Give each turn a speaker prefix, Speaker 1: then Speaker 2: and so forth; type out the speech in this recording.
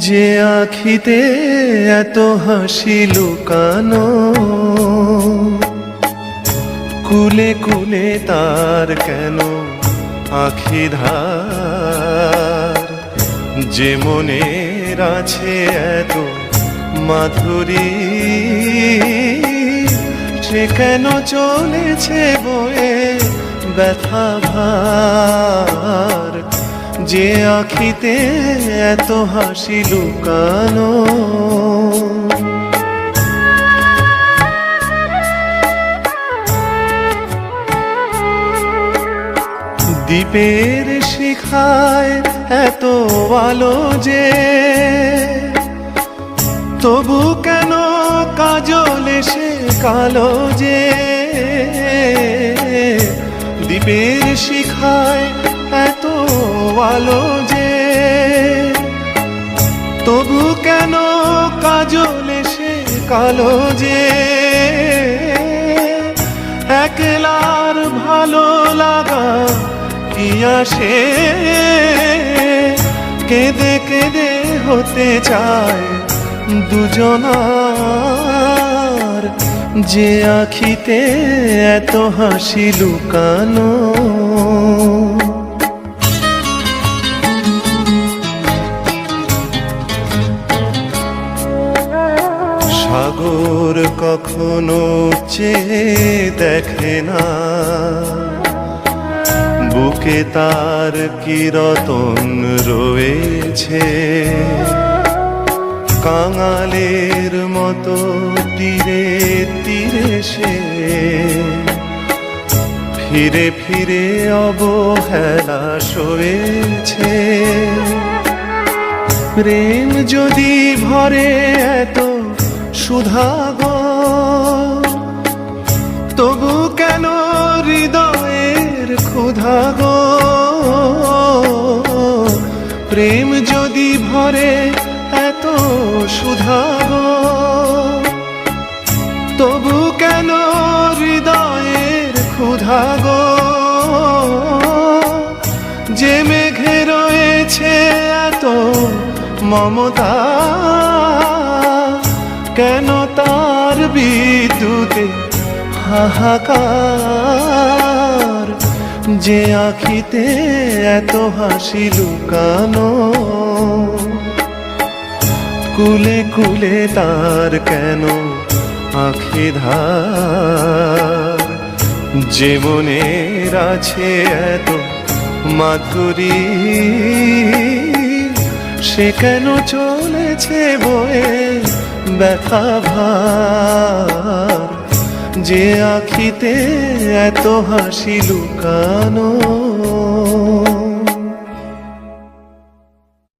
Speaker 1: যে আখিতে এত হাসি লুকানো, কুলে কুলে তার কেন আখি ধার। যে মনের আছে এত মাধুরী, সে কেন চলেছে বয়ে ব্যথা ভার। যে আখিতে এত হাসি লুকানো, দ্বীপের শিখায় এত আলো যে, তবু কেন কাজল এসে কালো যে। দ্বীপের শিখায় এত আলো যে, তবু কেন কাজল এসে কালো যে। একলার ভালো লাগা কি আসে, কেঁদে কেঁদে হতে চায় দুজনার। যে আখিতে এত হাসি লুকানো, সাগর কখনো চেয়ে দেখে না, বুকে তার কি রতন রয়েছে। কাঙালের মতো তীরে তীরে সে, ফিরে ফিরে অবহেলা সয়েছে। প্রেম যদি ভরে এত সুধাগো, তবু কেন হৃদয়ের ক্ষুধাগো। প্রেম যদি ভরে এত সুধাগো, তবু কেন হৃদয়ের ক্ষুধাগো। যে মেঘে রয়েছে এত মমতা, কেন তার বিদ্যুতে হাহাকার। যে আখিতে এত হাসি লুকানো, কুলে কুলে তার কেন আখি ধার। যে মনের আছে এত মাধুরী, সে কেন চলেছে বয়ে ব্যথা ভার। যে আখিতে এত হাসি লুকানো।